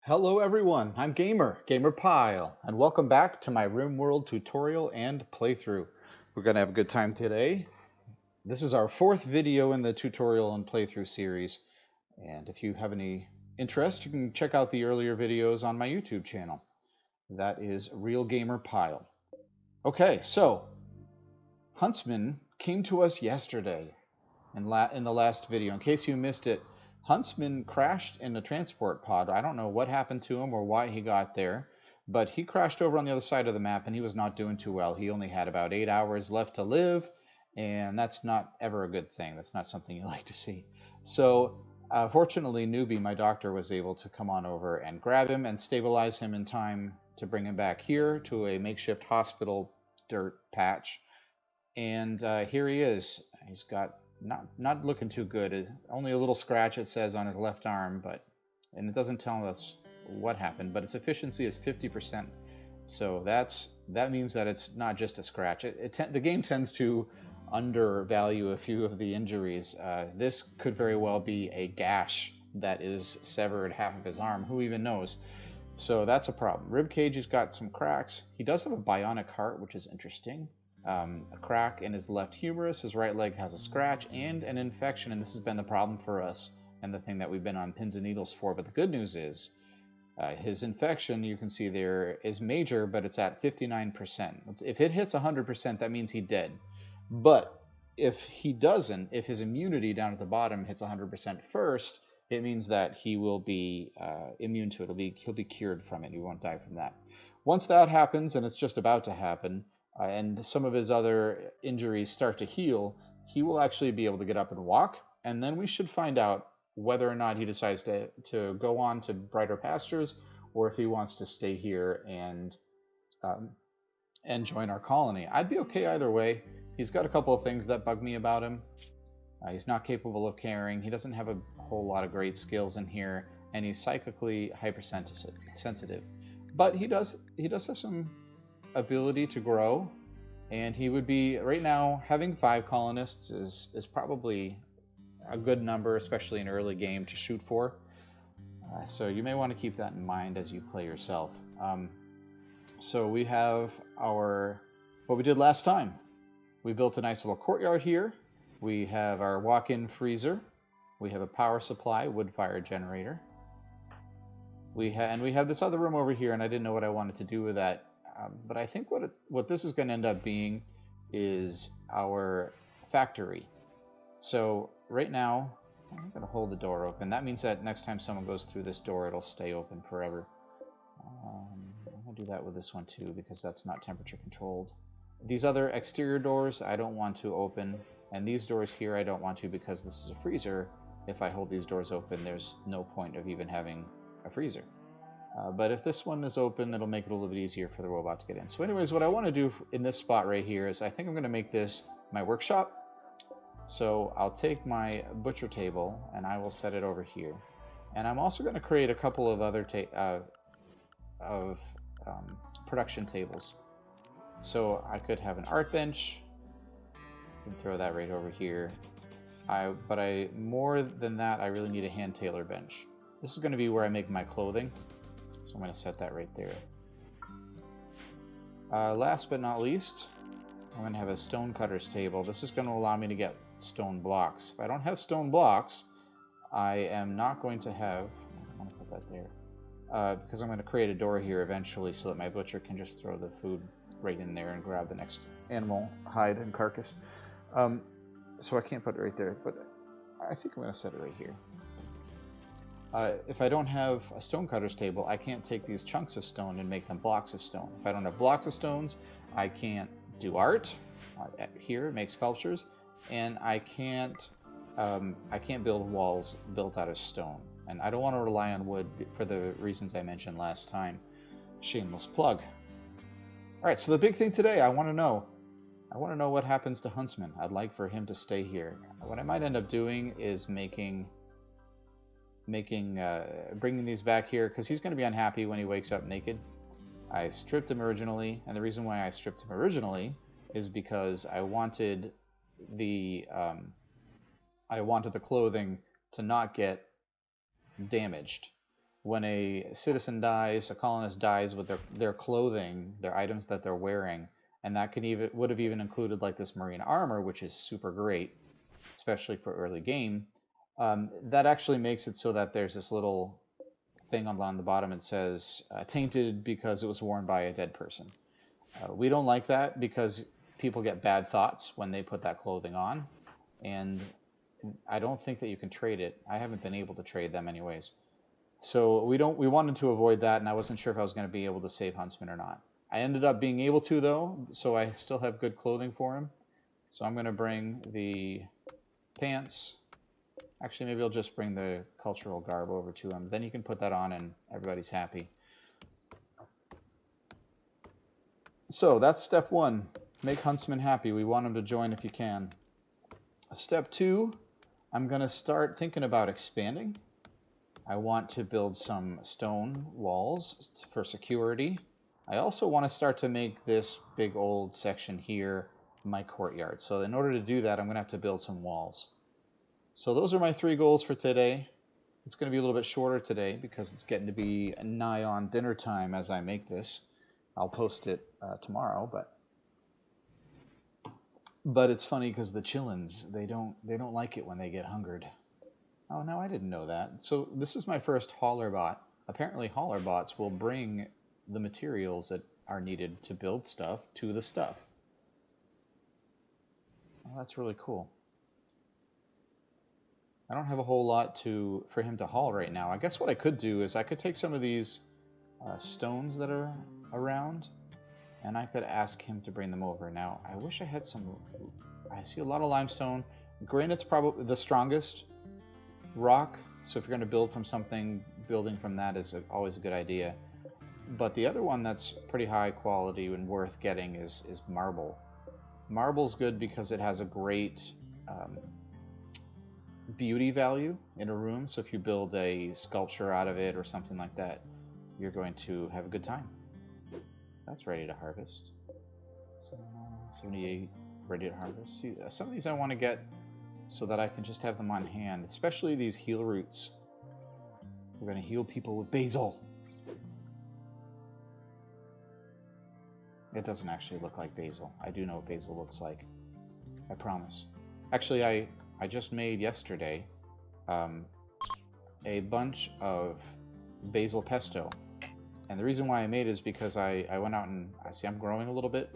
Hello everyone, I'm Gamer Pyle, and welcome back to my Rimworld tutorial and playthrough. We're going to have a good time today. This is our fourth video in the tutorial and playthrough series, and if you have any interest, you can check out the earlier videos on my YouTube channel. That is Real Gamer Pyle. Okay, so Huntsman came to us yesterday in the last video. In case you missed it, Huntsman crashed in a transport pod. I don't know what happened to him or why he got there, but he crashed over on the other side of the map and he was not doing too well. He only had about 8 hours left to live, and that's not ever a good thing. That's not something you like to see. So fortunately, Newbie, my doctor, was able to come on over and grab him and stabilize him in time to bring him back here to a makeshift hospital dirt patch. And here he is. He's got not looking too good. Only a little scratch, it says, on his left arm, and it doesn't tell us what happened, but its efficiency is 50%. So that means that it's not just a scratch. The game tends to undervalue a few of the injuries. This could very well be a gash that is severed half of his arm. Who even knows? So that's a problem. Ribcage has got some cracks. He does have a bionic heart, which is interesting. A crack in his left humerus, his right leg has a scratch, and an infection, and this has been the problem for us, and the thing that we've been on pins and needles for. But the good news is, his infection, you can see there, is major, but it's at 59%. If it hits 100%, that means he's dead. But if he doesn't, if his immunity down at the bottom hits 100% first, it means that he will be immune to it. He'll be cured from it. He won't die from that. Once that happens, and it's just about to happen, and some of his other injuries start to heal, he will actually be able to get up and walk, and then we should find out whether or not he decides to go on to brighter pastures, or if he wants to stay here and join our colony. I'd be okay either way. He's got a couple of things that bug me about him. He's not capable of caring. He doesn't have a whole lot of great skills in here, and he's psychically hypersensitive. But he does have some ability to grow, and he would be, right now, having 5 colonists is probably a good number, especially in early game, to shoot for. So you may want to keep that in mind as you play yourself. So we have what we did last time. We built a nice little courtyard here. We have our walk-in freezer. We have a power supply, wood-fired generator. We have this other room over here, and I didn't know what I wanted to do with that. But I think what this is going to end up being is our factory. So right now, I'm going to hold the door open. That means that next time someone goes through this door, it'll stay open forever. I'm going to do that with this one too, because that's not temperature controlled. These other exterior doors, I don't want to open. And these doors here, I don't want to, because this is a freezer. If I hold these doors open, there's no point of even having a freezer. But if this one is open, it'll make it a little bit easier for the robot to get in. So anyways, what I want to do in this spot right here is I think I'm going to make this my workshop. So I'll take my butcher table and I will set it over here. And I'm also going to create a couple of other production tables. So I could have an art bench. I can throw that right over here. But more than that, I really need a hand tailor bench. This is going to be where I make my clothing. So I'm going to set that right there. Last but not least, I'm going to have a stone cutter's table. This is going to allow me to get stone blocks. If I don't have stone blocks, I am not going to have... I want to put that there. Because I'm going to create a door here eventually so that my butcher can just throw the food right in there and grab the next animal hide and carcass. So I can't put it right there, but I think I'm going to set it right here. If I don't have a stonecutter's table, I can't take these chunks of stone and make them blocks of stone. If I don't have blocks of stones, I can't do art here, make sculptures, and I can't build walls built out of stone. And I don't want to rely on wood for the reasons I mentioned last time. Shameless plug. All right, so the big thing today, I want to know what happens to Huntsman. I'd like for him to stay here. What I might end up doing is bringing these back here, because he's going to be unhappy when he wakes up naked. I stripped him originally, and the reason why I stripped him originally is because I wanted the clothing to not get damaged when a citizen dies, a colonist dies with their clothing, their items that they're wearing, and that would have even included like this marine armor, which is super great, especially for early game. That actually makes it so that there's this little thing on the bottom that says tainted because it was worn by a dead person. We don't like that because people get bad thoughts when they put that clothing on, and I don't think that you can trade it. I haven't been able to trade them anyways. So we wanted to avoid that, and I wasn't sure if I was going to be able to save Huntsman or not. I ended up being able to, though, so I still have good clothing for him. So I'm going to bring the pants. Actually, maybe I'll just bring the cultural garb over to him. Then you can put that on and everybody's happy. So that's step 1. Make Huntsman happy. We want him to join if you can. Step 2, I'm going to start thinking about expanding. I want to build some stone walls for security. I also want to start to make this big old section here my courtyard. So in order to do that, I'm going to have to build some walls. So those are my 3 goals for today. It's going to be a little bit shorter today because it's getting to be nigh on dinner time as I make this. I'll post it tomorrow, but it's funny because the chillins, they don't like it when they get hungered. Oh, no, I didn't know that. So this is my first hauler bot. Apparently hauler bots will bring the materials that are needed to build stuff to the stuff. Oh, that's really cool. I don't have a whole lot for him to haul right now. I guess what I could do is I could take some of these stones that are around, and I could ask him to bring them over. Now, I wish I had some... I see a lot of limestone. Granite's probably the strongest rock, so if you're going to build from something, building from that is always a good idea. But the other one that's pretty high quality and worth getting is marble. Marble's good because it has a great beauty value in a room, so if you build a sculpture out of it or something like that, you're going to have a good time. That's ready to harvest. 78 ready to harvest. See, some of these I want to get so that I can just have them on hand, especially these heal roots. We're going to heal people with basil. It doesn't actually look like basil. I do know what basil looks like. I promise. Actually, I just made yesterday a bunch of basil pesto. And the reason why I made it is because I went out and I'm growing a little bit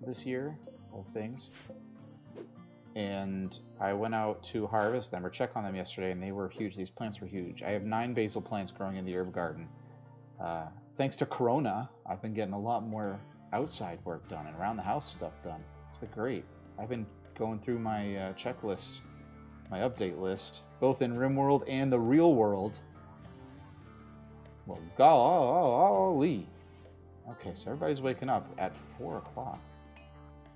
this year of things. And I went out to harvest them or check on them yesterday, and they were huge. These plants were huge. I have 9 basil plants growing in the herb garden. Thanks to Corona, I've been getting a lot more outside work done and around the house stuff done. It's been great. I've been going through my checklist, my update list, both in Rimworld and the real world. Well, golly. Okay, so everybody's waking up at 4 o'clock.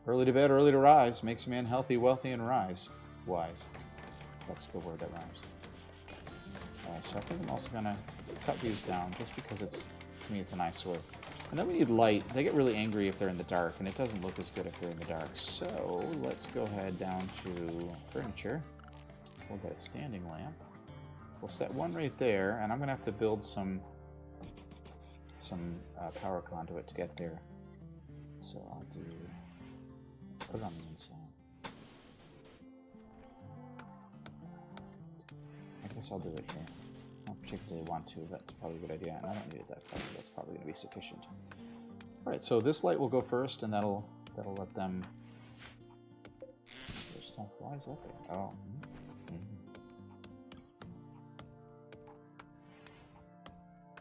Early to bed, early to rise. Makes a man healthy, wealthy, and wise. That's a good word that rhymes. Alright, so I think I'm also going to cut these down just because to me it's an eyesore. And then we need light. They get really angry if they're in the dark, and it doesn't look as good if they're in the dark. So let's go ahead down to furniture. We'll get a standing lamp. We'll set one right there, and I'm going to have to build some power conduit to get there. So let's put it on the inside. I guess I'll do it here. I don't particularly want to, that's probably a good idea, and I don't need it that far, that's probably going to be sufficient. Alright, so this light will go first, and that'll let them... Why is that there? Oh.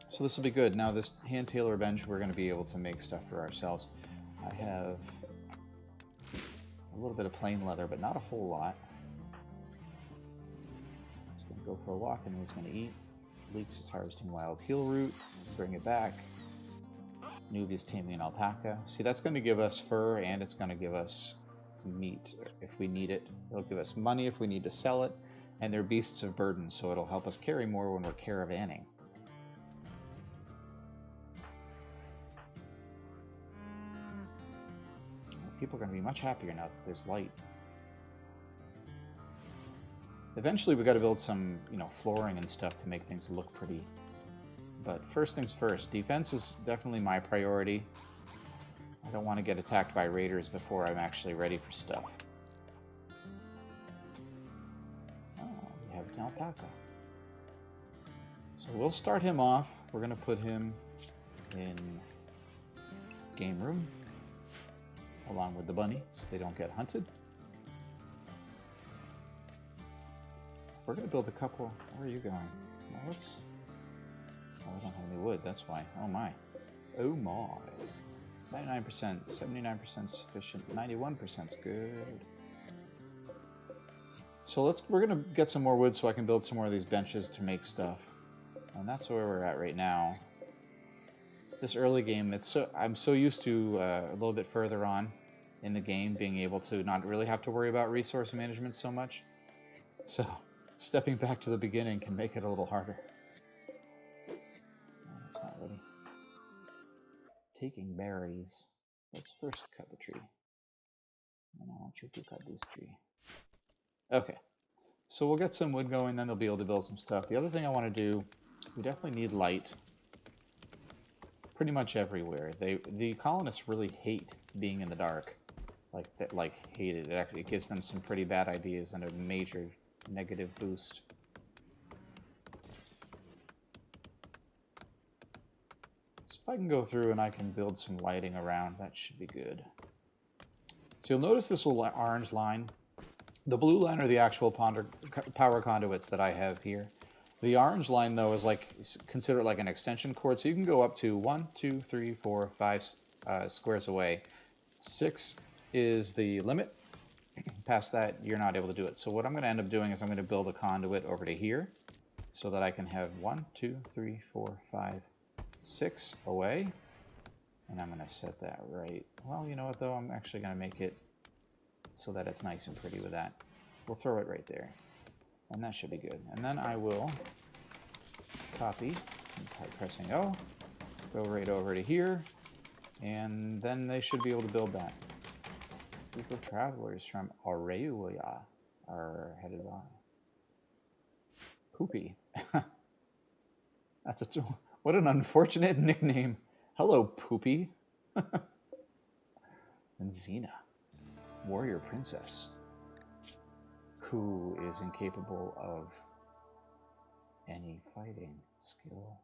So this will be good. Now this hand tailor bench, we're going to be able to make stuff for ourselves. I have a little bit of plain leather, but not a whole lot. He's going to go for a walk, and he's going to eat. Leeks is harvesting wild heel root. Bring it back. Nubia's taming an alpaca. See, that's going to give us fur, and it's going to give us meat if we need it. It'll give us money if we need to sell it, and they're beasts of burden, so it'll help us carry more when we're caravanning. People are going to be much happier now that there's light. Eventually we got to build some, flooring and stuff to make things look pretty. But first things first, defense is definitely my priority. I don't want to get attacked by raiders before I'm actually ready for stuff. Oh, we have an alpaca. So we'll start him off. We're going to put him in game room along with the bunny so they don't get hunted. We're going to build a couple. Where are you going? Well, let's... Oh, we don't have any wood, that's why. Oh my. Oh my. 99%, 79% sufficient, 91% is good. So we're going to get some more wood so I can build some more of these benches to make stuff. And that's where we're at right now. This early game, I'm so used to a little bit further on in the game being able to not really have to worry about resource management so much. So stepping back to the beginning can make it a little harder. Oh, it's not ready. Taking berries. Let's first cut the tree. And I want you to cut this tree. Okay. So we'll get some wood going, then they'll be able to build some stuff. The other thing I want to do, we definitely need light. Pretty much everywhere. The colonists really hate being in the dark. Like hate it. It actually gives them some pretty bad ideas and a major negative boost. So if I can go through and I can build some lighting around, that should be good. So you'll notice this little orange line. The blue line are the actual power conduits that I have here. The orange line, though, is considered like an extension cord, so you can go up to 1, 2, 3, 4, 5 squares away. 6 is the limit. Past that, you're not able to do it. So what I'm going to end up doing is I'm going to build a conduit over to here so that I can have 1, 2, 3, 4, 5, 6 away. And I'm going to set that right. Well, you know what, though? I'm actually going to make it so that it's nice and pretty with that. We'll throw it right there. And that should be good. And then I will copy by pressing O, go right over to here, and then they should be able to build that. Group of travelers from Aurelia are headed by. Poopy. What an unfortunate nickname. Hello, Poopy. And Xena, warrior princess, who is incapable of any fighting skill.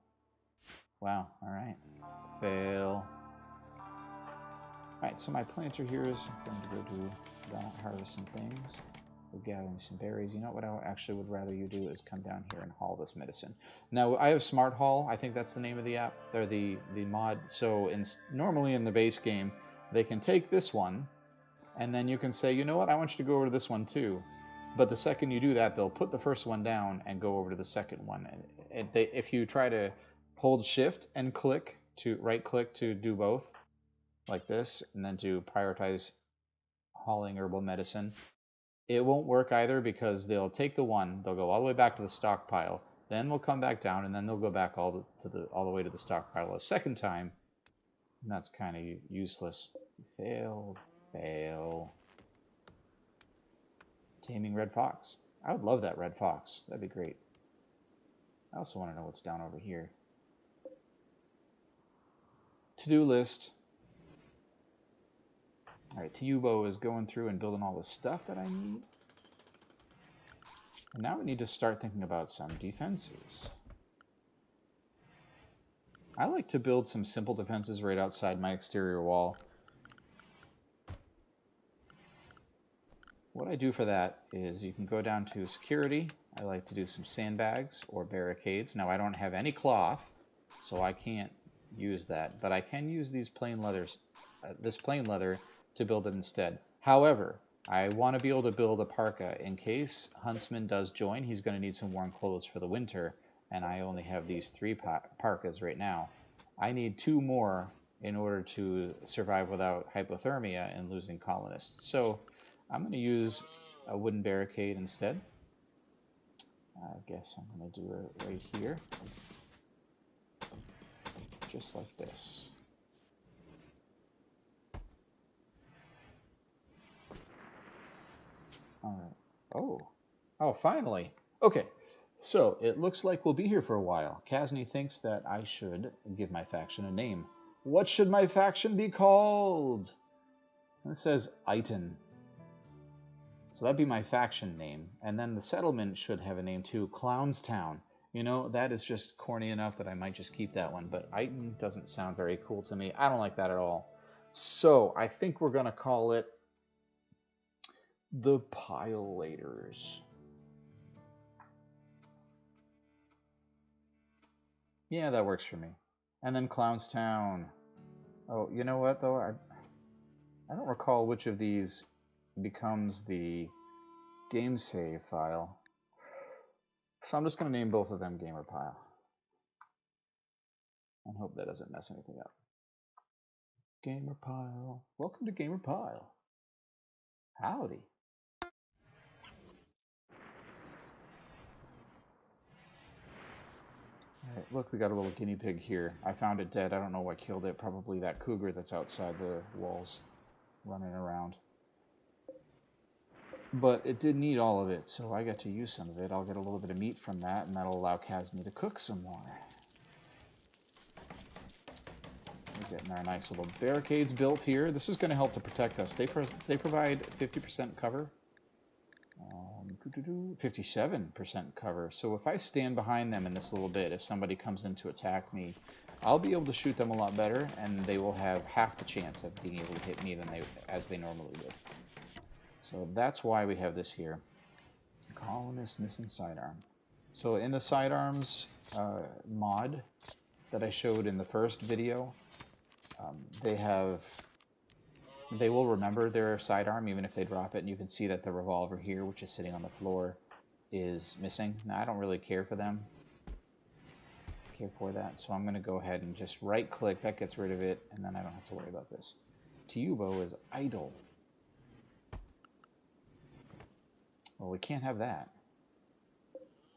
Wow, alright. Fail. Alright, so my planter here is going to go do harvest some things. We're gathering some berries. You know what I actually would rather you do is come down here and haul this medicine. Now, I have Smart Haul. I think that's the name of the app, or the mod. So normally in the base game, they can take this one, and then you can say, you know what, I want you to go over to this one too. But the second you do that, they'll put the first one down and go over to the second one. And if you try to hold shift and right click to do both, like this, and then to prioritize hauling herbal medicine, it won't work either, because they'll take the one, they'll go all the way back to the stockpile, then they'll come back down, and then they'll go back all the way to the stockpile a second time. And that's kind of useless. Fail. Taming red fox. I would love that red fox. That'd be great. I also want to know what's down over here. To-do list. Alright, Tiyubo is going through and building all the stuff that I need. And now we need to start thinking about some defenses. I like to build some simple defenses right outside my exterior wall. What I do for that is you can go down to security. I like to do some sandbags or barricades. Now I don't have any cloth, so I can't use that, but I can use these plain leathers, this plain leather to build it instead. However, I want to be able to build a parka in case Huntsman does join. He's going to need some warm clothes for the winter, and I only have these 3 parkas right now. I need 2 more in order to survive without hypothermia and losing colonists. So I'm going to use a wooden barricade instead. I guess I'm going to do it right here. Just like this. Alright. Oh, finally. Okay. So, it looks like we'll be here for a while. Kasny thinks that I should give my faction a name. What should my faction be called? And it says Iton. So that'd be my faction name. And then the settlement should have a name too, Clownstown. You know, that is just corny enough that I might just keep that one. But Iton doesn't sound very cool to me. I don't like that at all. So I think we're going to call it the Pylators. Yeah, that works for me. And then Clownstown. Oh, you know what, though? I don't recall which of these becomes the game save file. So I'm just going to name both of them Gamer Pyle. And hope that doesn't mess anything up. Gamer Pyle. Welcome to Gamer Pyle. Howdy. Alright, look, we got a little guinea pig here. I found it dead. I don't know what killed it. Probably that cougar that's outside the walls running around. But it didn't eat all of it, so I got to use some of it. I'll get a little bit of meat from that, and that'll allow Kasny to cook some more. We're getting our nice little barricades built here. This is going to help to protect us. They provide 50% cover. 57% cover. So if I stand behind them in this little bit, if somebody comes in to attack me, I'll be able to shoot them a lot better, and they will have half the chance of being able to hit me as they normally would. So that's why we have this here. Colonist missing sidearm. So in the sidearms mod that I showed in the first video, they will remember their sidearm even if they drop it, and you can see that the revolver here, which is sitting on the floor, is missing. Now I don't really care for that, so I'm going to go ahead and just right click, that gets rid of it, and then I don't have to worry about this. Teubo is idle. Well, we can't have that.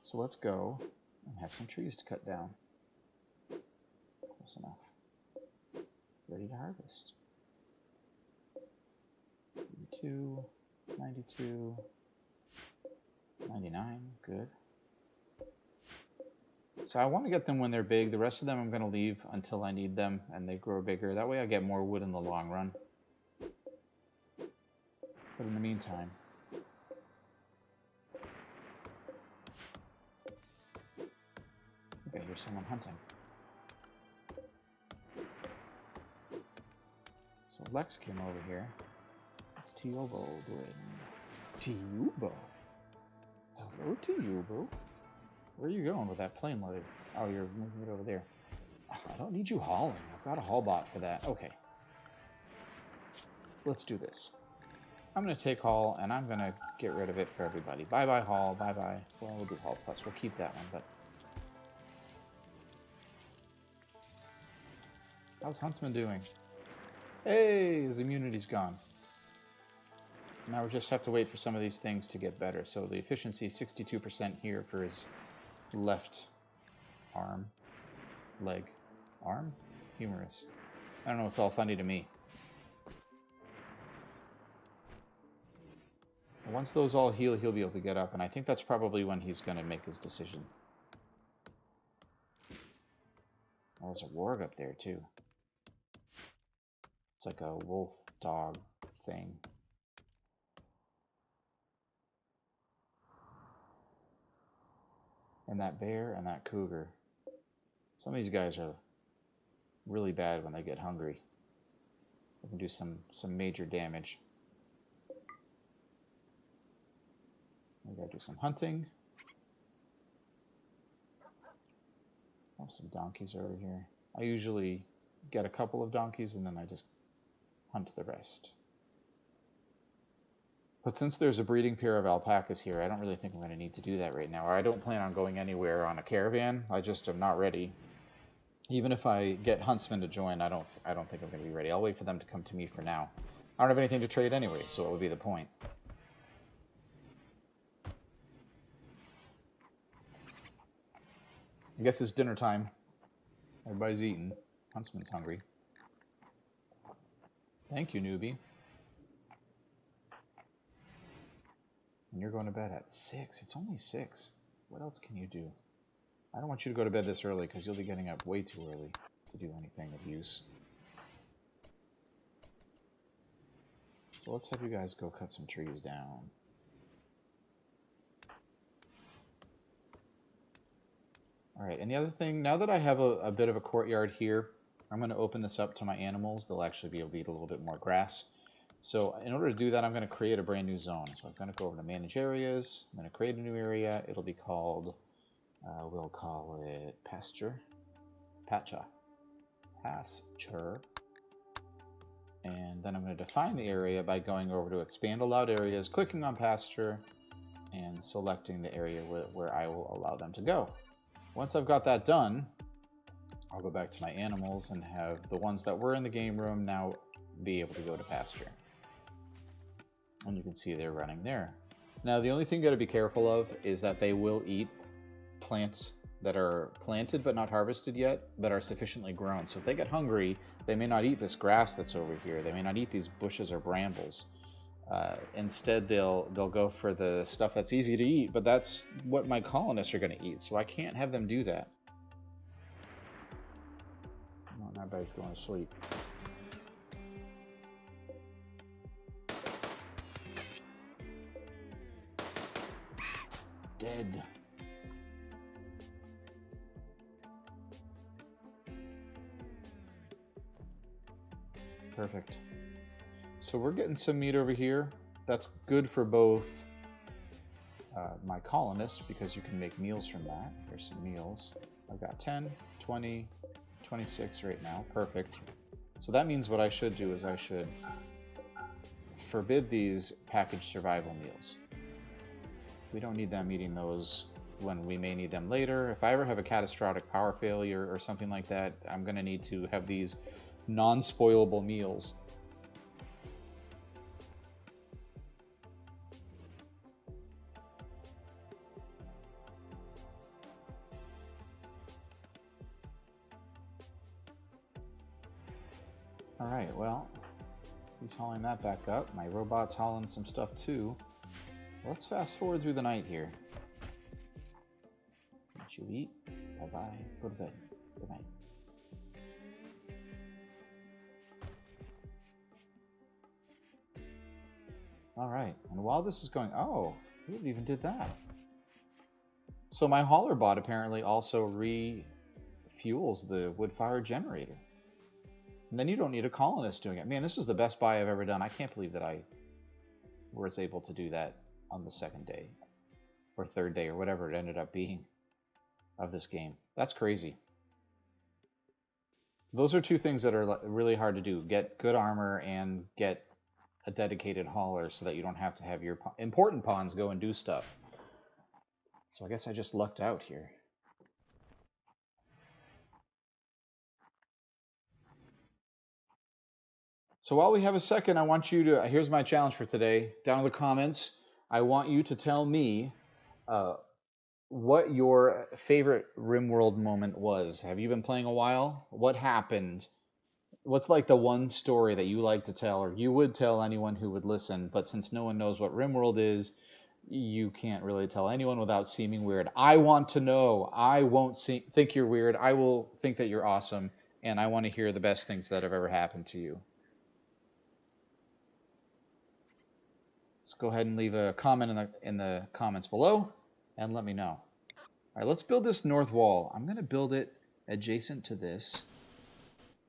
So let's go and have some trees to cut down. Close enough. Ready to harvest. 92, 92, 99, good. So I want to get them when they're big. The rest of them I'm going to leave until I need them and they grow bigger. That way I get more wood in the long run. But in the meantime, okay, here's someone hunting. So Lex came over here. What's Teubo doing? Teubo? Hello, Teubo. Where are you going with that plane load? Oh, you're moving it over there. Oh, I don't need you hauling. I've got a haul bot for that. Okay. Let's do this. I'm going to take haul, and I'm going to get rid of it for everybody. Bye-bye haul, bye-bye. Well, we'll do haul plus. We'll keep that one, but... how's Huntsman doing? Hey, his immunity's gone. Now we just have to wait for some of these things to get better. So the efficiency is 62% here for his left arm. Leg. Arm? Humorous. I don't know, it's all funny to me. Once those all heal, he'll be able to get up, and I think that's probably when he's going to make his decision. Oh, there's a warg up there, too. It's like a wolf dog thing. And that bear and that cougar. Some of these guys are really bad when they get hungry. They can do some major damage. We gotta do some hunting. I have some donkeys over here. I usually get a couple of donkeys and then I just hunt the rest. But since there's a breeding pair of alpacas here, I don't really think I'm going to need to do that right now. Or I don't plan on going anywhere on a caravan. I just am not ready. Even if I get huntsmen to join, I don't think I'm going to be ready. I'll wait for them to come to me for now. I don't have anything to trade anyway, so what would be the point? I guess it's dinner time. Everybody's eating. Huntsman's hungry. Thank you, newbie. And you're going to bed at 6. It's only 6. what else can you do? I don't want you to go to bed this early because you'll be getting up way too early to do anything of use. So let's have you guys go cut some trees down. Alright, and the other thing, now that I have a bit of a courtyard here, I'm going to open this up to my animals. They'll actually be able to eat a little bit more grass. So in order to do that, I'm going to create a brand new zone. So I'm going to go over to Manage Areas. I'm going to create a new area. It'll be called, we'll call it Pasture. Pasture. And then I'm going to define the area by going over to Expand Allowed Areas, clicking on Pasture, and selecting the area where I will allow them to go. Once I've got that done, I'll go back to my animals and have the ones that were in the game room now be able to go to pasture. And you can see they're running there. Now the only thing you got to be careful of is that they will eat plants that are planted but not harvested yet, but are sufficiently grown. So if they get hungry, they may not eat this grass that's over here. They may not eat these bushes or brambles. Instead, they'll go for the stuff that's easy to eat, but that's what my colonists are going to eat, so I can't have them do that. Oh, now everybody's going to sleep. Dead. Perfect. So we're getting some meat over here. That's good for both my colonists, because you can make meals from that. There's some meals. I've got 10, 20, 26 right now. Perfect. So that means what I should do is I should forbid these packaged survival meals. We don't need them eating those when we may need them later. If I ever have a catastrophic power failure or something like that, I'm going to need to have these non-spoilable meals. Alright, well, he's hauling that back up. My robot's hauling some stuff too. Let's fast forward through the night here. Let you eat. Bye-bye. Go to bed. Good night. Alright, and while this is going... Oh, we even did that. So my hauler bot apparently also refuels the wood-fired generator. And then you don't need a colonist doing it. Man, this is the best buy I've ever done. I can't believe that I was able to do that on the second day. Or third day, or whatever it ended up being of this game. That's crazy. Those are two things that are really hard to do. Get good armor and get a dedicated hauler so that you don't have to have your important pawns go and do stuff. So I guess I just lucked out here. So while we have a second, I want you to, here's my challenge for today. Down in the comments, I want you to tell me what your favorite Rimworld moment was. Have you been playing a while? What happened? What's like the one story that you like to tell, or you would tell anyone who would listen, but since no one knows what Rimworld is, you can't really tell anyone without seeming weird. I want to know. I won't think you're weird. I will think that you're awesome, and I want to hear the best things that have ever happened to you. Let's go ahead and leave a comment in the comments below and let me know. All right, let's build this north wall. I'm going to build it adjacent to this,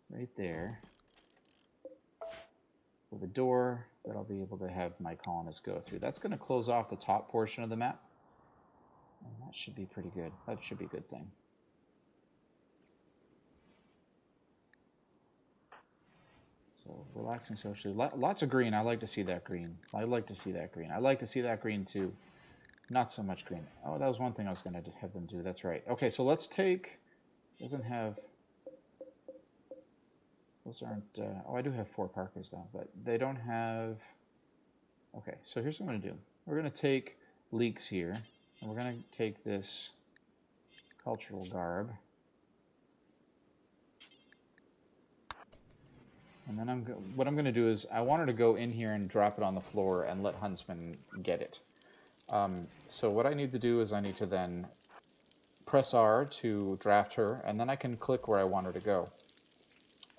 right there, with a door that I'll be able to have my colonists go through. That's going to close off the top portion of the map. And that should be pretty good. That should be a good thing. So relaxing socially. Lots of green. I like to see that green. I like to see that green. I like to see that green too. Not so much green. Oh, that was one thing I was going to have them do. That's right. Okay, so let's take... Doesn't have... Those aren't... oh, I do have 4 Parkas though, but they don't have... Okay, so here's what I'm going to do. We're going to take leeks here, and we're going to take this cultural garb. And then what I'm going to do is I want her to go in here and drop it on the floor and let Huntsman get it. So what I need to do is I need to then press R to draft her, and then I can click where I want her to go.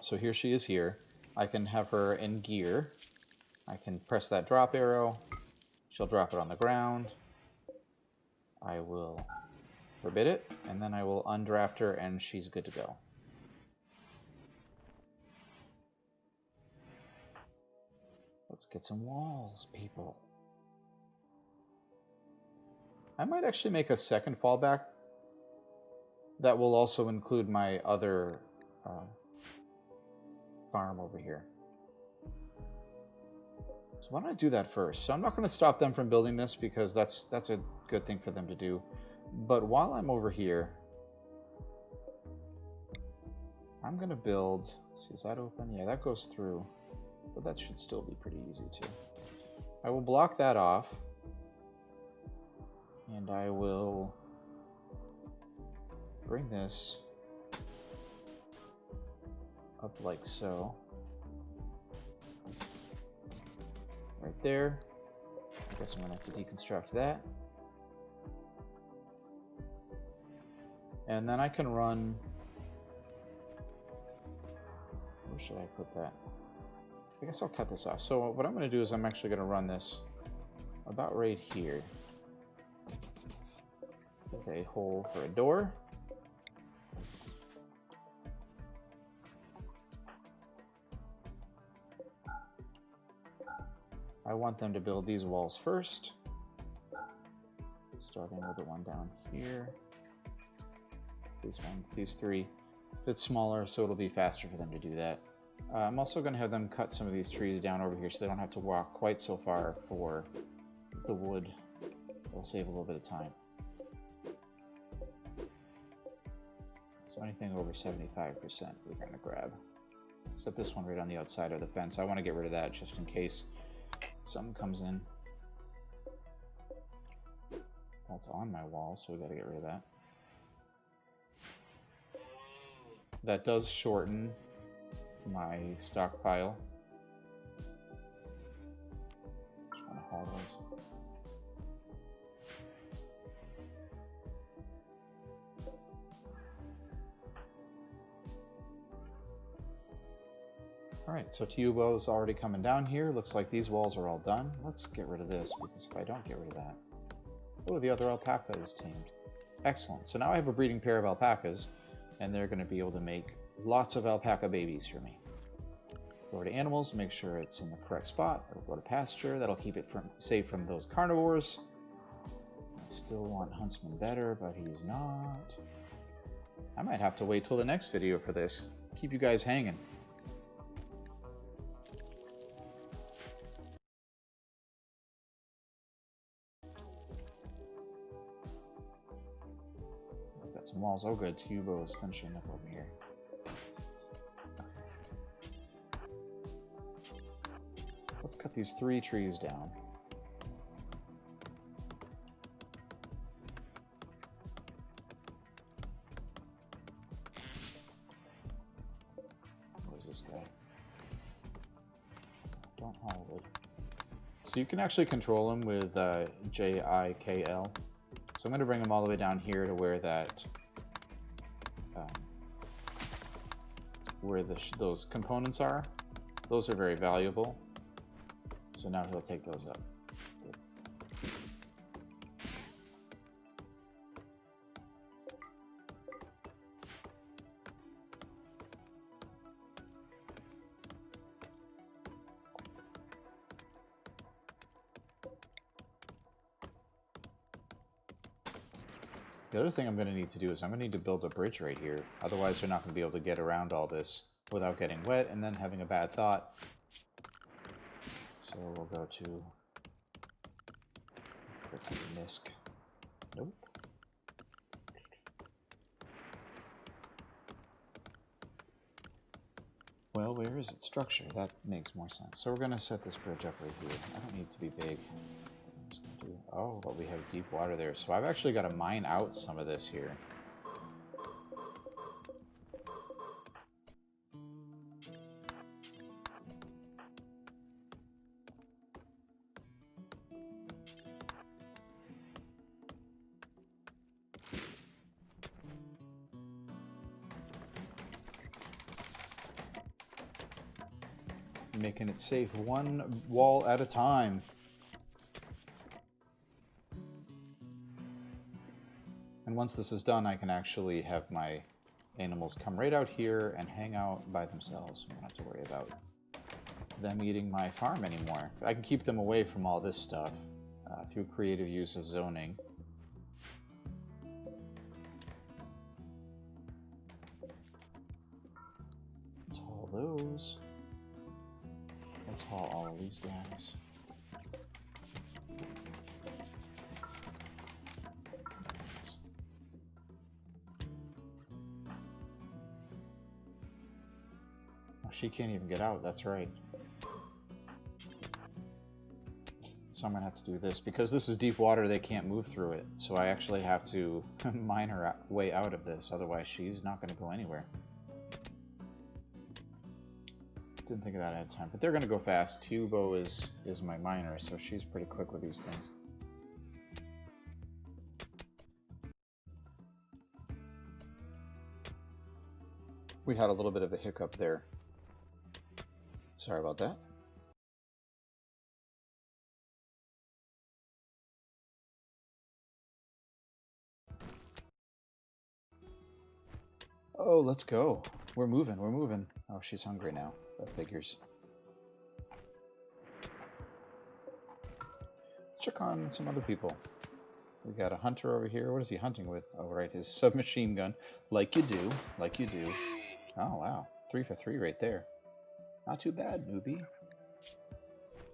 So here she is here. I can have her in gear. I can press that drop arrow. She'll drop it on the ground. I will forbid it, and then I will undraft her, and she's good to go. Let's get some walls, people. I might actually make a second fallback that will also include my other farm over here. So why don't I do that first? So I'm not going to stop them from building this because that's a good thing for them to do. But while I'm over here, I'm going to build... Let's see, is that open? Yeah, that goes through. But that should still be pretty easy too. I will block that off. And I will bring this up like so. Right there. I guess I'm going to have to deconstruct that. And then I can run... Where should I put that? I guess I'll cut this off. So what I'm going to do is I'm actually going to run this about right here. With a hole for a door. I want them to build these walls first. Starting with the one down here. These three. A bit smaller, so it'll be faster for them to do that. I'm also going to have them cut some of these trees down over here so they don't have to walk quite so far for the wood. It'll save a little bit of time. So anything over 75% we're going to grab. Except this one right on the outside of the fence. I want to get rid of that just in case something comes in. That's on my wall, so we got to get rid of that. That does shorten my stockpile. Just want to haul those. Alright, so Tubo is already coming down here. Looks like these walls are all done. Let's get rid of this, because if I don't get rid of that... Oh, the other alpaca is tamed. Excellent. So now I have a breeding pair of alpacas, and they're going to be able to make lots of alpaca babies for me. Go to animals, make sure it's in the correct spot, or go to pasture. That'll keep it safe from those carnivores. I still want Huntsman better, but he's not. I might have to wait till the next video for this. Keep you guys hanging. Some walls. Oh good, Tubo is finishing up over here. Let's cut these 3 trees down. Where's this guy? Don't haul wood. So you can actually control him with JIKL. So I'm going to bring them all the way down here to where that, those components are. Those are very valuable. So now he'll take those up. Good. The other thing I'm going to need to do is I'm going to need to build a bridge right here. Otherwise they're not going to be able to get around all this without getting wet and then having a bad thought. So we'll go to... Let's see, MISC. Nope. Well, where is it? Structure. That makes more sense. So we're going to set this bridge up right here. I don't need it to be big. Oh, but we have deep water there. So I've actually got to mine out some of this here. Making it safe one wall at a time. And once this is done, I can actually have my animals come right out here and hang out by themselves. I don't have to worry about them eating my farm anymore. I can keep them away from all this stuff through creative use of zoning. Let's haul those. Let's haul all of these guys. Oh, she can't even get out, that's right. So I'm going to have to do this. Because this is deep water, they can't move through it. So I actually have to mine her way out of this, otherwise she's not going to go anywhere. Didn't think of that ahead of time, but they're going to go fast. Tubo is my miner, so she's pretty quick with these things. We had a little bit of a hiccup there. Sorry about that. Oh, let's go. We're moving, we're moving. Oh, she's hungry now. That figures. Let's check on some other people. We got a hunter over here. What is he hunting with? Oh, right, his submachine gun. Like you do, like you do. Oh, wow. 3 for 3 right there. Not too bad, newbie.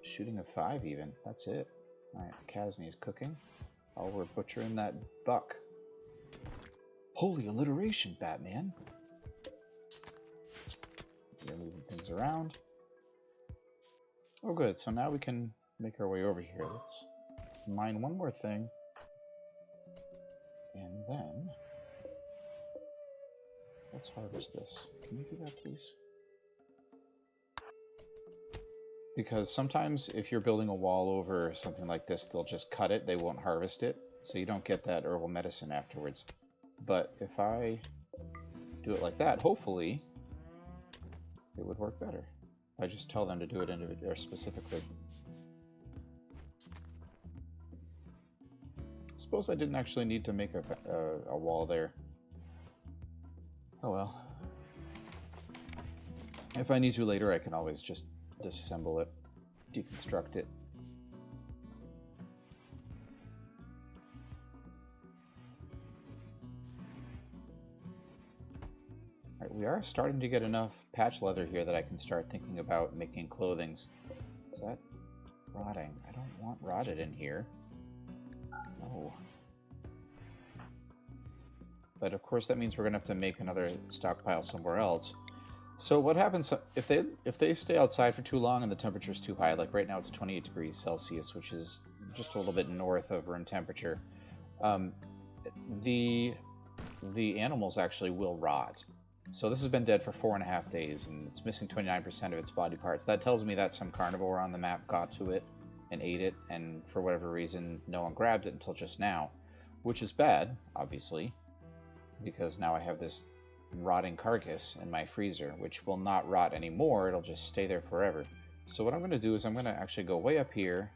Shooting a 5 even. That's it. Alright, Casney's cooking. Oh, we're butchering that buck. Holy alliteration, Batman. We're moving things around. Oh, good. So now we can make our way over here. Let's mine one more thing. And then let's harvest this. Can you do that, please? Because sometimes if you're building a wall over something like this, they'll just cut it. They won't harvest it. So you don't get that herbal medicine afterwards. But if I do it like that, hopefully it would work better. I just tell them to do it individually or specifically. Suppose I didn't actually need to make a wall there. Oh well. If I need to later, I can always just disassemble it, deconstruct it. Alright, we are starting to get enough patch leather here that I can start thinking about making clothings. Is that rotting? I don't want rotted in here. No. But of course that means we're going to have to make another stockpile somewhere else. So what happens if they stay outside for too long and the temperature is too high? Like right now it's 28 degrees Celsius, which is just a little bit north of room temperature. The animals actually will rot. So this has been dead for 4.5 days, and it's missing 29% of its body parts. That tells me that some carnivore on the map got to it and ate it, and for whatever reason, no one grabbed it until just now, which is bad, obviously, because now I have this rotting carcass in my freezer, which will not rot anymore. It'll just stay there forever. So what I'm going to do is I'm going to actually go way up here.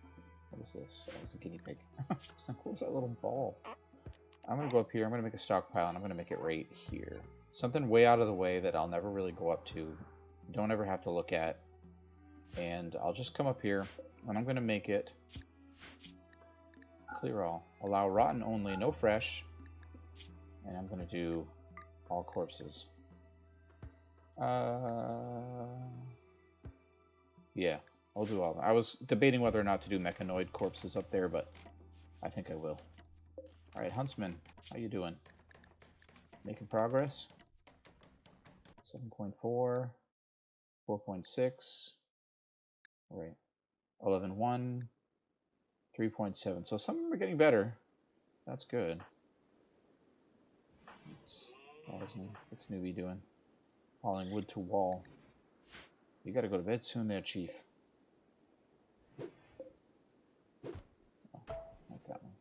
What is this? Oh, it's a guinea pig. What was that little ball? I'm going to go up here. I'm going to make a stockpile, and I'm going to make it right here. Something way out of the way that I'll never really go up to. Don't ever have to look at. And I'll just come up here, and I'm going to make it clear all. Allow rotten only, no fresh. And I'm going to do all corpses. Yeah, I'll do all of them. I was debating whether or not to do mechanoid corpses up there, but I think I will. Alright, Huntsman, how you doing? Making progress? 7.4, 4.6, alright, 11.1, 3.7. So some of them are getting better. That's good. What's newbie doing? Hauling wood to wall. You gotta go to bed soon there, Chief. Oh, that's that one.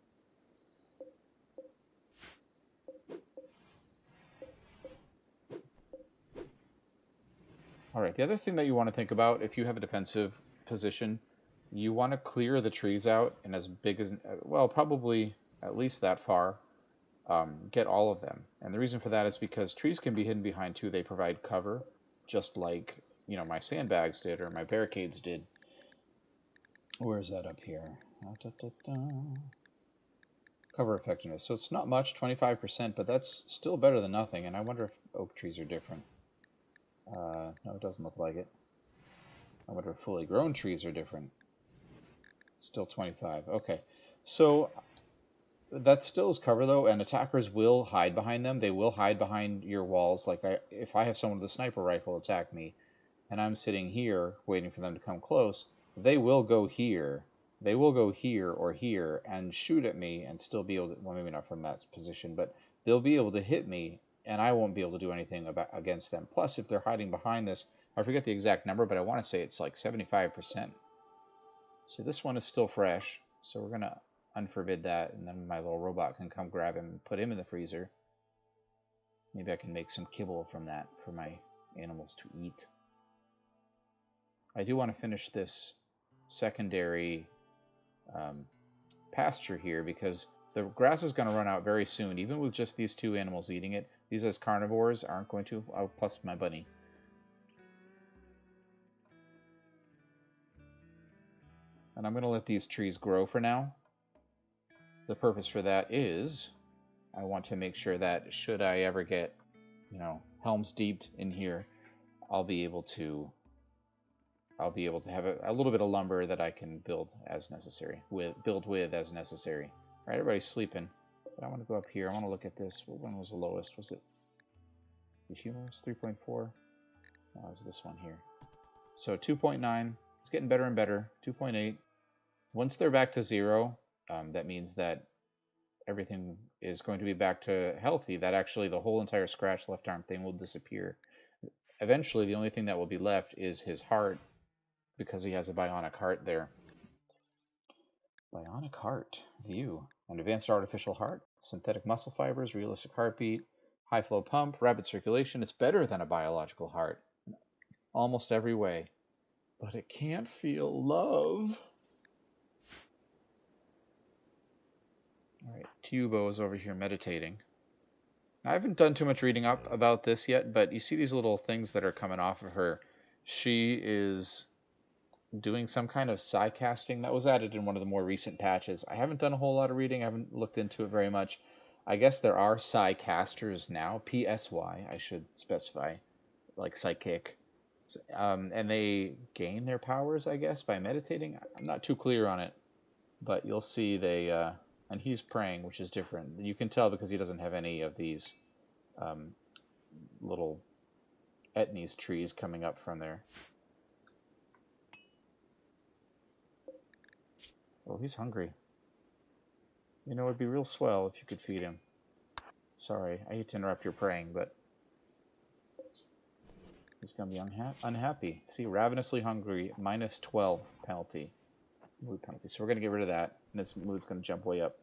Alright, the other thing that you want to think about if you have a defensive position, you want to clear the trees out and as big as, well, probably at least that far, get all of them. And the reason for that is because trees can be hidden behind too. They provide cover, just like, you know, my sandbags did or my barricades did. Where is that up here? Cover effectiveness. So it's not much, 25%, but that's still better than nothing. And I wonder if oak trees are different. No, it doesn't look like it. I wonder if fully grown trees are different. Still 25. Okay. So that still is cover, though, and attackers will hide behind them. They will hide behind your walls. Like, if I have someone with a sniper rifle attack me, and I'm sitting here waiting for them to come close, they will go here. They will go here or here and shoot at me and still be able to, well, maybe not from that position, but they'll be able to hit me, and I won't be able to do anything against them. Plus, if they're hiding behind this, I forget the exact number, but I want to say it's like 75%. So this one is still fresh, so we're going to unforbid that, and then my little robot can come grab him and put him in the freezer. Maybe I can make some kibble from that for my animals to eat. I do want to finish this secondary pasture here because the grass is going to run out very soon, even with just these two animals eating it. These as carnivores aren't going to, oh, plus my bunny. And I'm going to let these trees grow for now. The purpose for that is I want to make sure that should I ever get, you know, Helm's Deep in here, I'll be able to have a little bit of lumber that I can build as necessary, build with as necessary. All right, everybody's sleeping, but I want to go up here. I want to look at this. What one was the lowest? Was it the humorous 3.4? No, it was this one here. So 2.9. It's getting better and better. 2.8. Once they're back to 0, that means that everything is going to be back to healthy. That actually the whole entire scratch left arm thing will disappear. Eventually, the only thing that will be left is his heart, because he has a bionic heart there. Bionic heart view. An advanced artificial heart, synthetic muscle fibers, realistic heartbeat, high flow pump, rapid circulation. It's better than a biological heart in almost every way, but it can't feel love. All right, Tubo is over here meditating. Now, I haven't done too much reading up about this yet, but you see these little things that are coming off of her. She is doing some kind of psi casting that was added in one of the more recent patches. I haven't done a whole lot of reading. I haven't looked into it very much. I guess there are psi casters now, PSY, I should specify, like psychic. And they gain their powers, I guess, by meditating. I'm not too clear on it, but you'll see they, and he's praying, which is different. You can tell because he doesn't have any of these little Etnies trees coming up from there. Oh, he's hungry. You know, it'd be real swell if you could feed him. Sorry, I hate to interrupt your praying, but he's going to be unhappy. See, ravenously hungry, minus 12 penalty. Mood penalty. So we're going to get rid of that, and his mood's going to jump way up.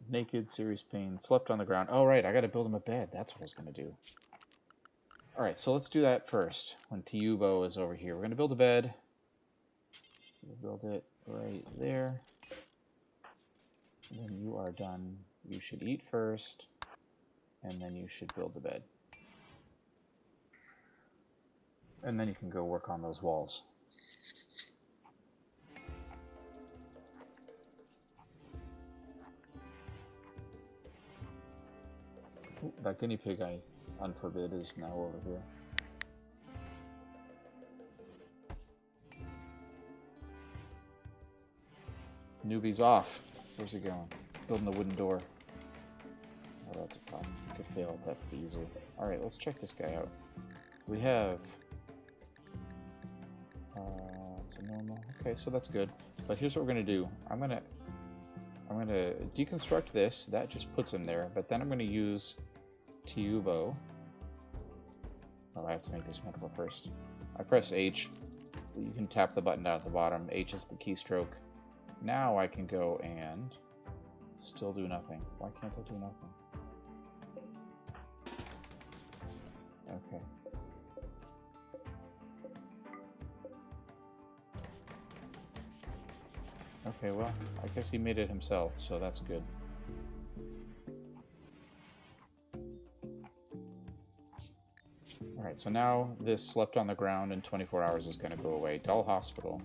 Naked, serious pain, slept on the ground. Oh, right, I got to build him a bed. That's what I was going to do. All right, so let's do that first when Tiubo is over here. We're going to build a bed. We'll build it right there. When you are done, you should eat first, and then you should build the bed. And then you can go work on those walls. Ooh, that guinea pig I unforbid is now over here. Newbie's off. Where's he going? Building the wooden door. Oh, that's a problem. You could fail at that pretty easily. Alright, let's check this guy out. We have... it's a normal. Okay, so that's good. But here's what we're going to do. I'm going to deconstruct this. That just puts him there. But then I'm going to use Tiubo. Oh, I have to make this multiple first. I press H. You can tap the button down at the bottom. H is the keystroke. Now I can go and still do nothing. Why can't I do nothing? Okay. Okay, well, I guess he made it himself, so that's good. Alright, so now this slept on the ground in 24 hours is going to go away. Dull hospital.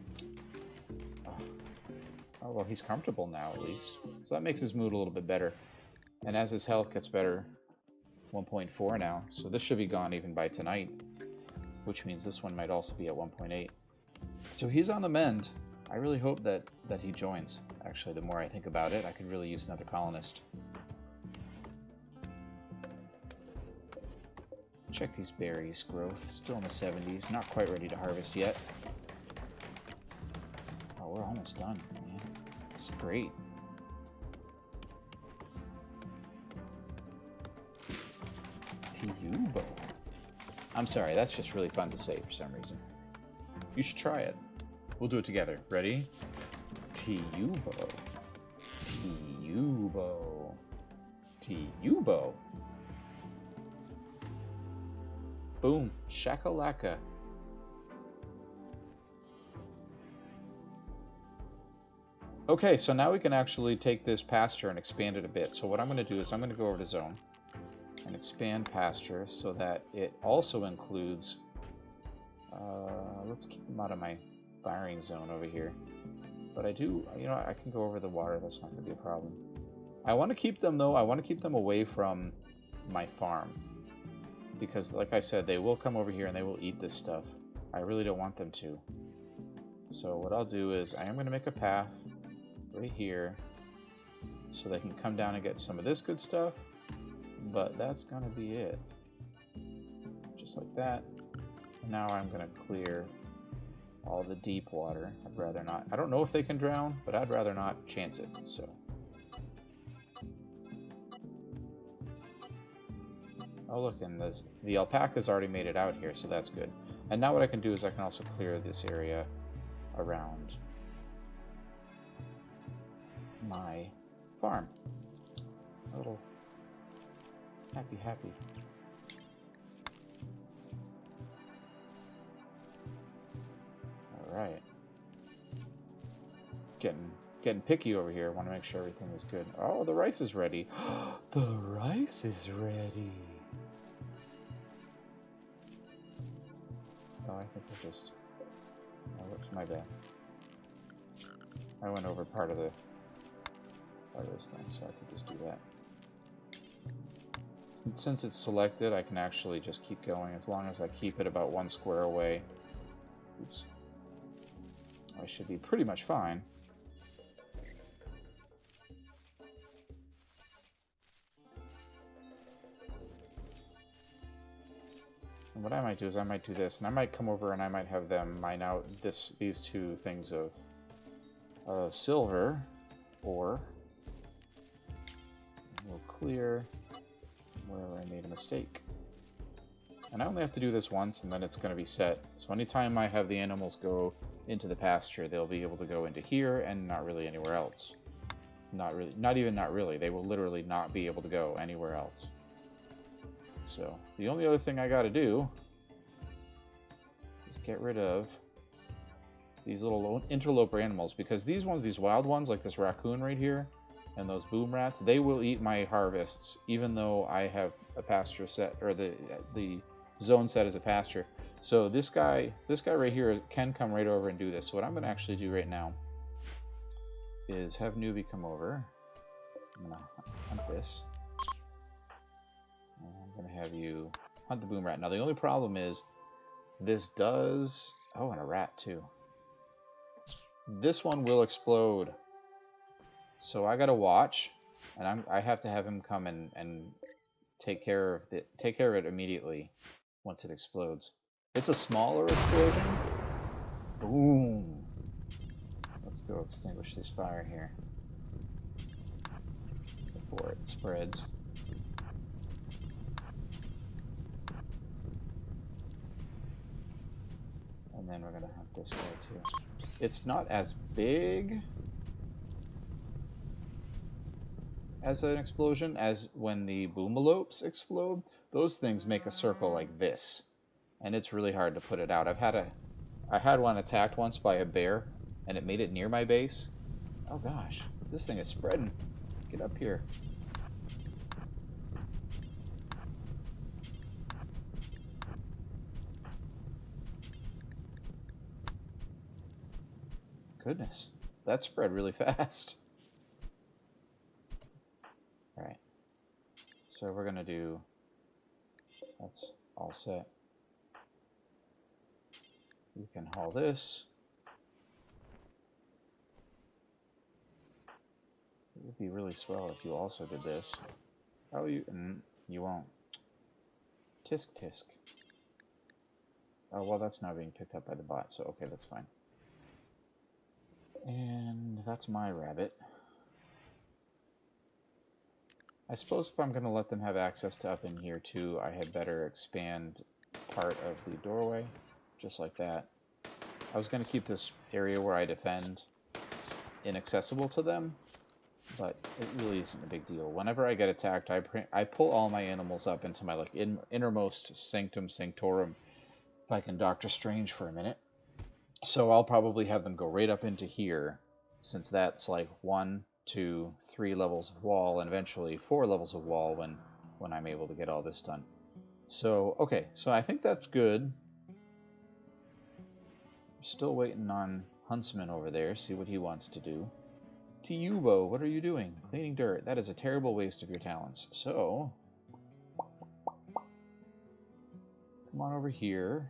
Oh, well, he's comfortable now, at least. So that makes his mood a little bit better. And as his health gets better, 1.4 now. So this should be gone even by tonight, which means this one might also be at 1.8. So he's on the mend. I really hope that he joins. Actually, the more I think about it, I could really use another colonist. Check these berries. Growth still in the 70s. Not quite ready to harvest yet. Oh, we're almost done. Man. It's great. Tiyubo. I'm sorry, that's just really fun to say for some reason. You should try it. We'll do it together. Ready? Tiyubo. Tiyubo. Tiyubo. Boom. Shakalaka. Okay, so now we can actually take this pasture and expand it a bit. So what I'm going to do is I'm going to go over to zone and expand pasture so that it also includes... let's keep them out of my firing zone over here. But I do, you know, I can go over the water. That's not going to be a problem. I want to keep them, though. I want to keep them away from my farm. Because, like I said, they will come over here and they will eat this stuff. I really don't want them to. So what I'll do is I am going to make a path right here so they can come down and get some of this good stuff. But that's going to be it. Just like that. And now I'm going to clear all the deep water. I'd rather not. I don't know if they can drown, but I'd rather not chance it. So. Oh look, and the alpacas already made it out here, so that's good. And now what I can do is I can also clear this area around my farm. A little happy. Alright. Getting picky over here. I want to make sure everything is good. Oh, the rice is ready. The rice is ready. Oh, I think I just... Oh, whoops, my bad. I went over part of this thing, so I could just do that. Since it's selected, I can actually just keep going as long as I keep it about 1 square away. Oops. I should be pretty much fine. And what I might do is I might do this, and I might come over and I might have them mine out these 2 things of silver, or we'll clear where I made a mistake. And I only have to do this once, and then it's going to be set. So anytime I have the animals go into the pasture, they'll be able to go into here and not really anywhere else. Not really. They will literally not be able to go anywhere else. So the only other thing I got to do is get rid of these little interloper animals, because these wild ones, like this raccoon right here, and those boom rats, they will eat my harvests, even though I have a pasture set, or the zone set as a pasture. So this guy right here can come right over and do this. So what I'm going to actually do right now is have Newbie come over. I'm going to hunt this. And I'm going to have you hunt the boom rat. Now the only problem is this does... Oh, and a rat too. This one will explode. So I gotta watch, and I have to have him come and take care of it immediately once it explodes. It's a smaller explosion. Boom. Let's go extinguish this fire here before it spreads. And then we're gonna hunt this guy too. It's not as big as an explosion as when the boomalopes explode. Those things make a circle like this, and it's really hard to put it out. I had one attacked once by a bear, and it made it near my base, Oh gosh, this thing is spreading. Get up here. Goodness, that spread really fast. Alright, so we're gonna do, that's all set. You can haul this. It would be really swell if you also did this. Oh, you won't. Tisk tisk. Oh, well, that's now being picked up by the bot, so okay, that's fine. And that's my rabbit. I suppose if I'm going to let them have access to up in here too, I had better expand part of the doorway, just like that. I was going to keep this area where I defend inaccessible to them, but it really isn't a big deal. Whenever I get attacked, I pull all my animals up into my innermost sanctum sanctorum, if I can Doctor Strange for a minute. So I'll probably have them go right up into here, since that's like 1, 2, 3 levels of wall, and eventually 4 levels of wall when I'm able to get all this done. So, okay, so I think that's good. Still waiting on Huntsman over there, see what he wants to do. Tiyubo, what are you doing? Cleaning dirt. That is a terrible waste of your talents. So, come on over here.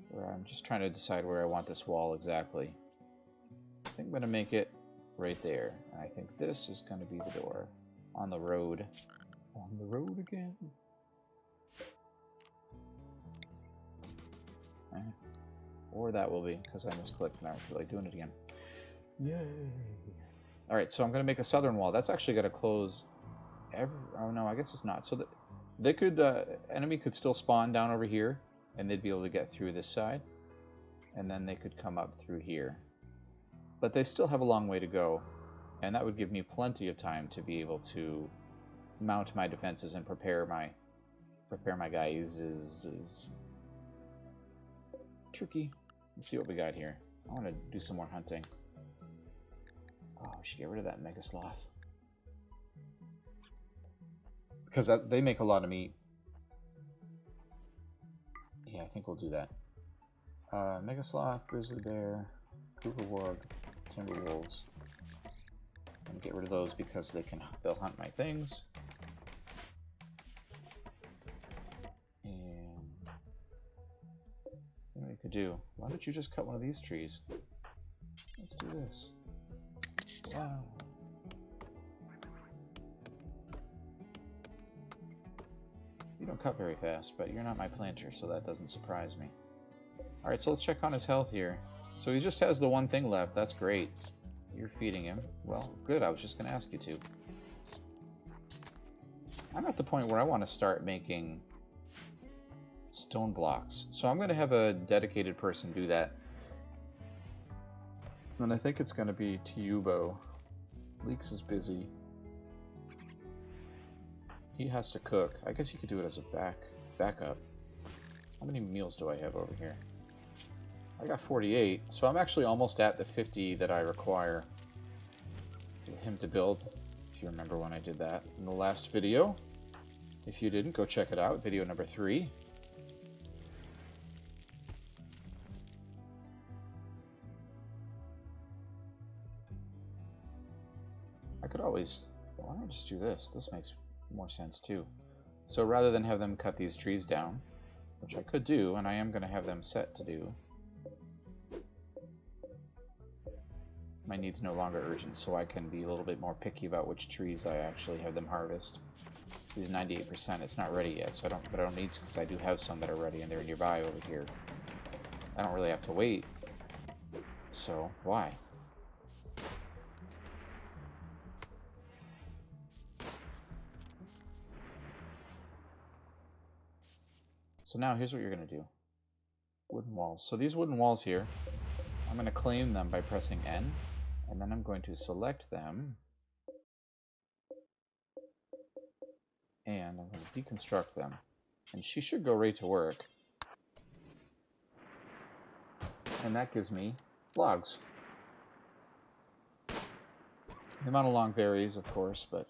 Where I'm just trying to decide where I want this wall exactly. I think I'm going to make it right there. And I think this is going to be the door. On the road. On the road again. Or that will be, because I misclicked and I don't feel like doing it again. Yay! Alright, so I'm going to make a southern wall. That's actually going to close every... Oh no, I guess it's not. So they could... enemy could still spawn down over here, and they'd be able to get through this side. And then they could come up through here. But they still have a long way to go, and that would give me plenty of time to be able to mount my defenses and prepare my guys. Tricky. Let's see what we got here. I want to do some more hunting. Oh, we should get rid of that Mega Sloth. Because they make a lot of meat. Yeah, I think we'll do that. Mega Sloth, Grizzly Bear, Cougar Warg, Timber Wolves. And get rid of those because they'll hunt my things. What you could do? Why don't you just cut one of these trees? Let's do this. Wow. You don't cut very fast, but you're not my planter, so that doesn't surprise me. Alright, so let's check on his health here. So he just has the one thing left. That's great. You're feeding him. Well, good. I was just going to ask you to. I'm at the point where I want to start making stone blocks. So I'm going to have a dedicated person do that. And I think it's going to be Tiyubo. Leeks is busy. He has to cook. I guess he could do it as a backup. How many meals do I have over here? I got 48, so I'm actually almost at the 50 that I require for him to build. If you remember when I did that in the last video. If you didn't, go check it out. Video number 3. I could always... Why don't I just do this? This makes more sense too. So rather than have them cut these trees down, which I could do, and I am going to have them set to do, my need's no longer urgent, so I can be a little bit more picky about which trees I actually have them harvest. So these 98%, it's not ready yet, so I don't need to, because I do have some that are ready and they're nearby over here. I don't really have to wait. So why? So now here's what you're going to do. Wooden walls. So these wooden walls here, I'm going to claim them by pressing N, and then I'm going to select them, and I'm going to deconstruct them. And she should go right to work. And that gives me logs. The amount of long varies, of course, but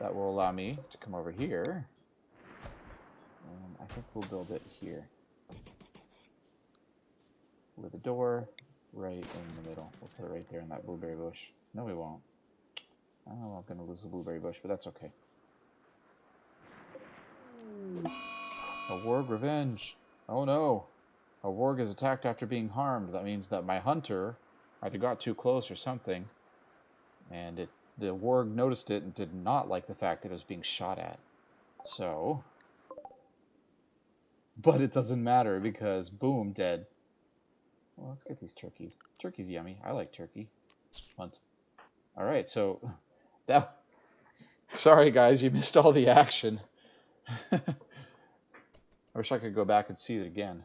that will allow me to come over here. And I think we'll build it here. With a door right in the middle. We'll put it right there in that blueberry bush. No, we won't. Oh, I'm going to lose the blueberry bush, but that's okay. A warg revenge. Oh no. A warg is attacked after being harmed. That means that my hunter either got too close or something. And the warg noticed it and did not like the fact that it was being shot at. So... But it doesn't matter because, boom, dead. Well, let's get these turkeys. Turkey's yummy. I like turkey. Hunt. Alright, so... that. Sorry, guys, you missed all the action. I wish I could go back and see it again.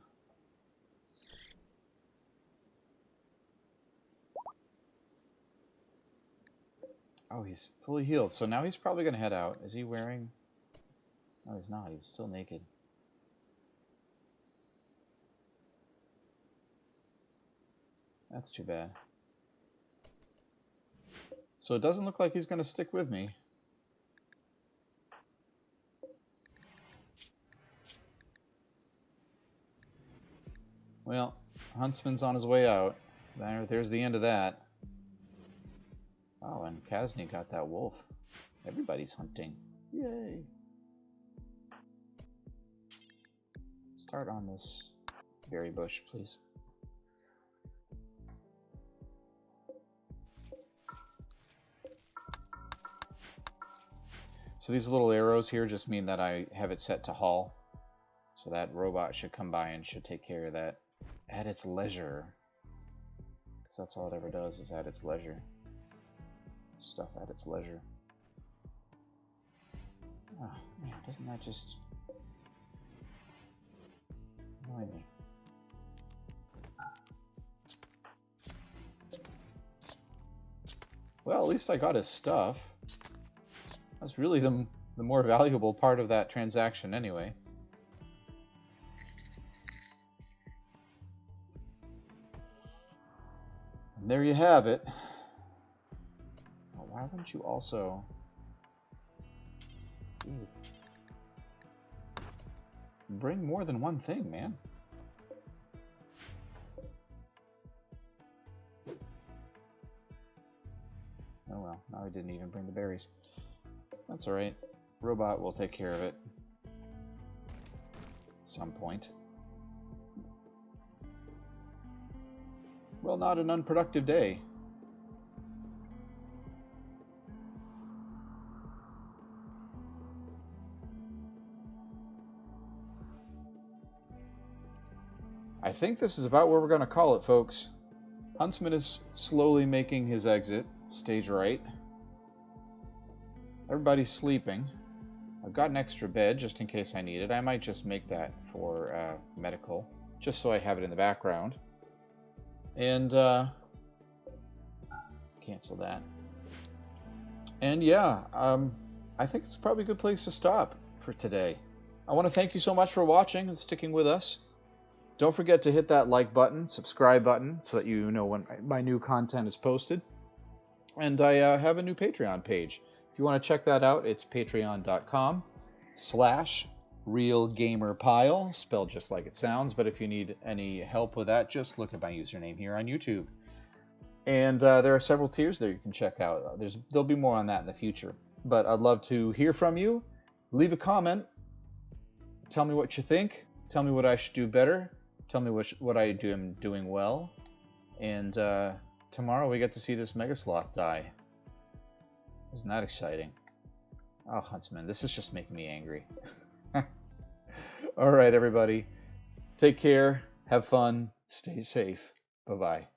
Oh, he's fully healed. So now he's probably going to head out. Is he wearing... No, he's not. He's still naked. That's too bad. So it doesn't look like he's going to stick with me. Well, Huntsman's on his way out. There's the end of that. Oh, and Kazni got that wolf. Everybody's hunting. Yay! Start on this berry bush, please. So these little arrows here just mean that I have it set to haul. So that robot should come by and should take care of that at its leisure. Because that's all it ever does is at its leisure. Stuff at its leisure. Oh, man, doesn't that just annoy me? Well, at least I got his stuff. That's really the more valuable part of that transaction anyway. And there you have it. Well, why wouldn't you also... Dude. Bring more than one thing, man. Oh well, now I didn't even bring the berries. That's alright. Robot will take care of it. At some point. Well, not an unproductive day. I think this is about where we're going to call it, folks. Huntsman is slowly making his exit. Stage right. Everybody's sleeping. I've got an extra bed just in case I need it. I might just make that for medical, just so I have it in the background. And cancel that. And yeah, I think it's probably a good place to stop for today. I want to thank you so much for watching and sticking with us. Don't forget to hit that like button, subscribe button, so that you know when my new content is posted. And I have a new Patreon page. If you want to check that out, it's patreon.com/realgamerpyle, spelled just like it sounds. But if you need any help with that, just look at my username here on YouTube. And there are several tiers there you can check out. There'll be more on that in the future. But I'd love to hear from you. Leave a comment. Tell me what you think. Tell me what I should do better. Tell me what I am doing well. And tomorrow we get to see this Mega Sloth die. Isn't that exciting? Oh, Huntsman, this is just making me angry. All right, everybody. Take care. Have fun. Stay safe. Bye-bye.